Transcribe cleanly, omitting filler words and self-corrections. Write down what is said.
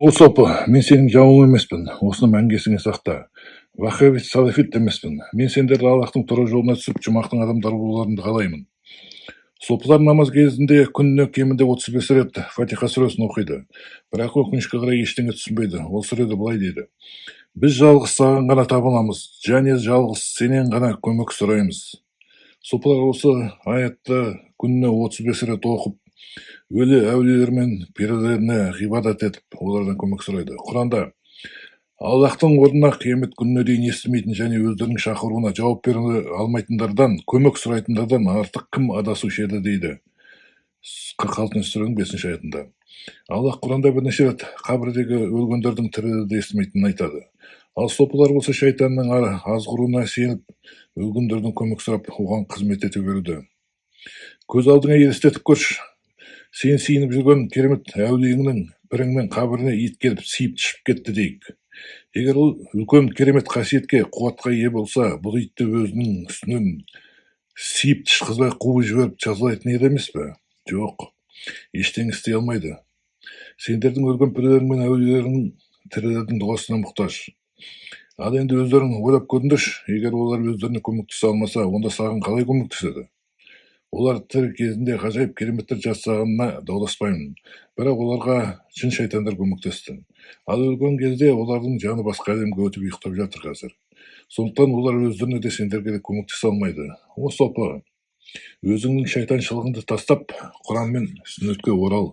Опа, мен сенің жауың емеспін, осыны мәңгі есіңе сақта. Ваххабит, салафит емеспін. Мен сендерді Аллахтың тура жолына түсіп, жұмақтың адамдары болуларыңды қалаймын. Сопылар намаз кезінде күніне кемінде 35 рет Фатиха сүресін оқиды. Бірақ өкінішке қарай ештеңе түсінбейді. Ол сүреде былай дейді: біз жалғыз саған ғана табынамыз, және жалғыз сенен ғана көмек сұраймыз. Сопылар осы аятты күніне 35 рет оқып, өлі әулиелер мен перілеріне ғибадат етіп, олардан көмек сұрайды. Құранда Аллахтың орнына қиямет күніне дейін естімейтін және өздерінің шақыруына жауап бере алмайтындардан, көмек сұрайтындардан артық кім адасушы еді дейді. 46 сүренің 5 аятында. Аллах Құранда бірнеше рет қабірдегі өлгендердің тірілерді естімейтінін айтады. Ал сопылар болса шайтанның азғыруына сеніп, өлгендердің көмек сұрап, оған қызмет ете беруде. Көз алдыңа елестетіп көрші. Сен сиініп жүрген керемет әулиеңнің біріңнің қабіріне ит келіп сиіп түшіп кетті дейік. Егер ол үлкен керемет қасиетке, қуатқа ие болса, бұл итті өзінің үстінен сиіп тышқызбай қуып жіберіп жазалайтын еді емес пе? Жоқ, ештеңе істей алмайды. Сендердің өлген пірлерің мен әулиелерің тірілердің дұғасына мұқтаж. Ал енді өздерің ойлап көріңдерші, егер олар өздеріне көмектесе алмаса, онда саған қалай көмектеседі? Олар тірі кезінде ғажайып кереметтер жасағанына дауласпаймын, бірақ оларға жын шайтандар көмектесті. Ал өлген кезде олардың жаны басқа әлемге өтіп ұйықтап жатыр қазір. Сондықтан олар өздеріне де сендерге де көмектесе алмайды. Осы опа, өзіңнің шайтаншылығыңды тастап, Құран мен сүннетке орал.